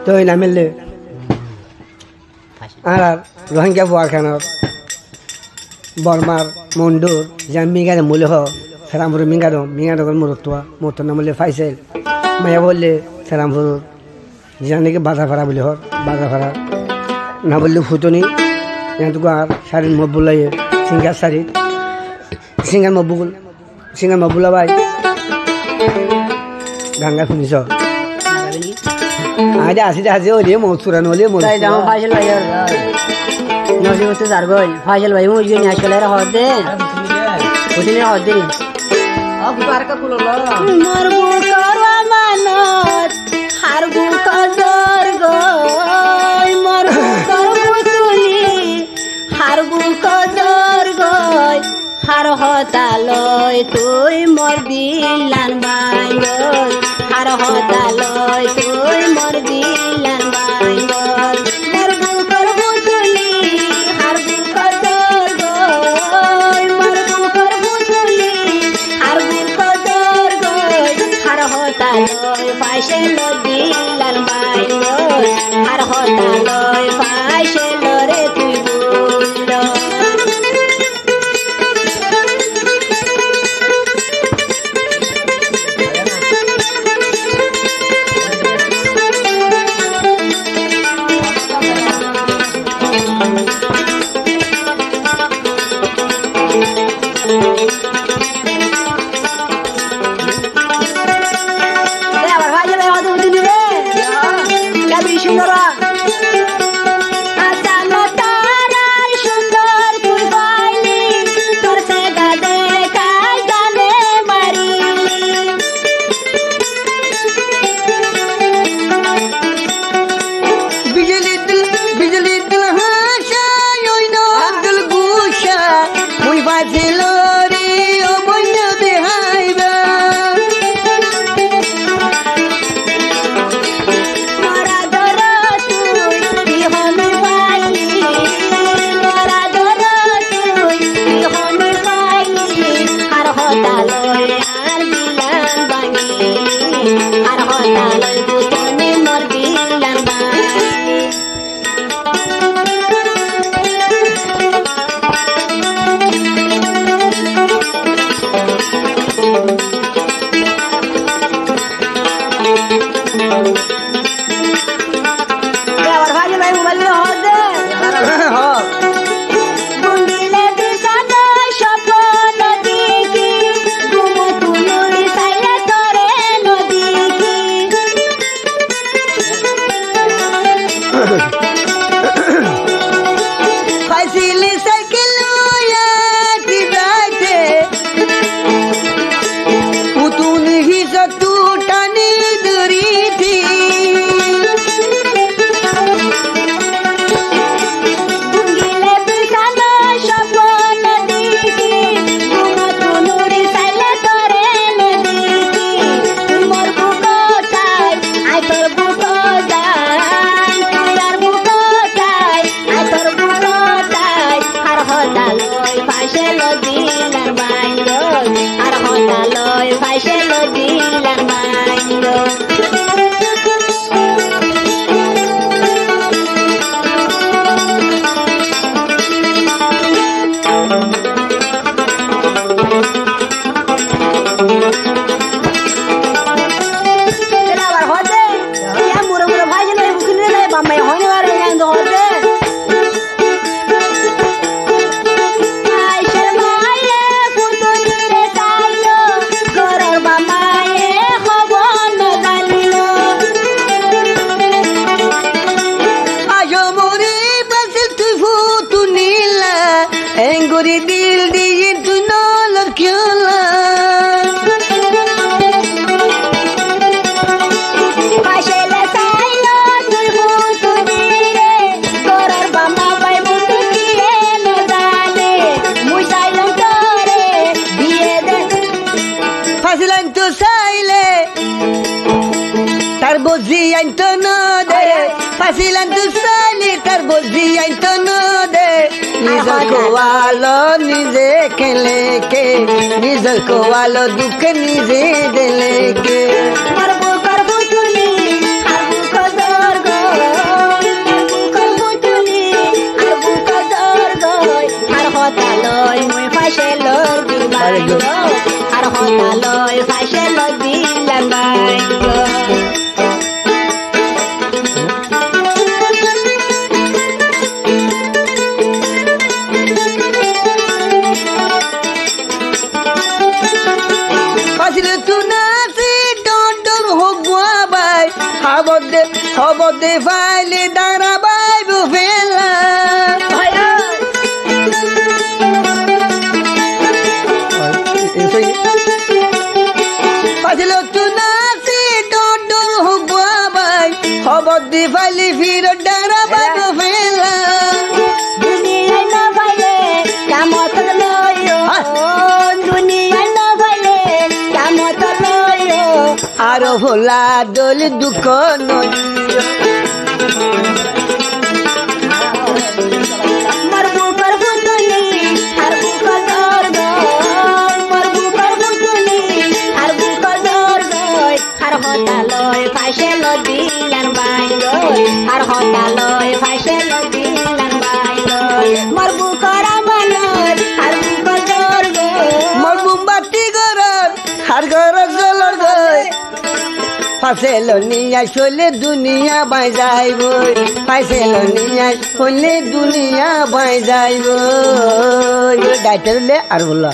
তো এই নামিলে আর রোহিঙ্গা বুয়া খানোর বর্মার মন্ডুর যা মিগারে মূল্য হ সেরামপুর মিগারো মুরতুয়া মতো না মূল্যে ফাইসেল মায়া বললে সেরামপুর জানিকে বাধা ফাড়া বলে হর বাধা ফাড়া না বললে ফুটনি এতটুকু আর শাড়ির মব্বুল লাগে সিঙ্গার শাড়ি সিঙ্গার মব্বুলা ভাই গাঙ্গা শুনিছ আজ আসি ওলিয়ে মৌসুরান ওলিয়ে নজরুল যার গই ফাইজল ভাই মুজগে নিয়ে আসলে হদ দে বুঝিনি হদ দে মরবু করবা মানত হারবু কদর গই মরবু করবু তুলি হারবু কদর গই হার হতালয় তুই মরবি লান বাইগল হার হতালয় তুই মরবি লান বাইগল মরবু করবু তুলি হারবু কদর গই মরবু করবু তুলি হারবু কদর গই হার হতালয় পাশে নদী লান বাইগল হার হতালয় পাশে লরে তুই বলল নিজের কোয়ালো দুঃখ নিজে দিলে কে মরবু করবু তুলি হারবু কদর গো হবদে ফাইলে দাঁড়া বাইবু ফেলা পাছিল তু নাচি ডর হুবাই হবদে ফাইলে ফির দাঁড়া বাইবু ফেলা দুনিয়ায় না পাইলে কামত লইও দুনিয়ায় না পাইলে কামত লইও আর ভোলা দোল দুঃখ নয় মোর বুকর ফুটুনি আর বুকর দর্দ মোর বুকর ফুটুনি আর বুকর দর্দ আর হতা লয় ফাইসে লদিলান বাইল আর হতা লয় ফাইসে লদিলান বাইল মোর বুকর আমানত আর বুকর দর্দ মোর মোমবাতি গরত আর গরত জলর গয় ফাইসেল নিয়া চলে দুনিয়া বাই যাইব ফাইসেল নিয়া চলে দুনিয়া বাই যাইব ডাইটারলে আর বললা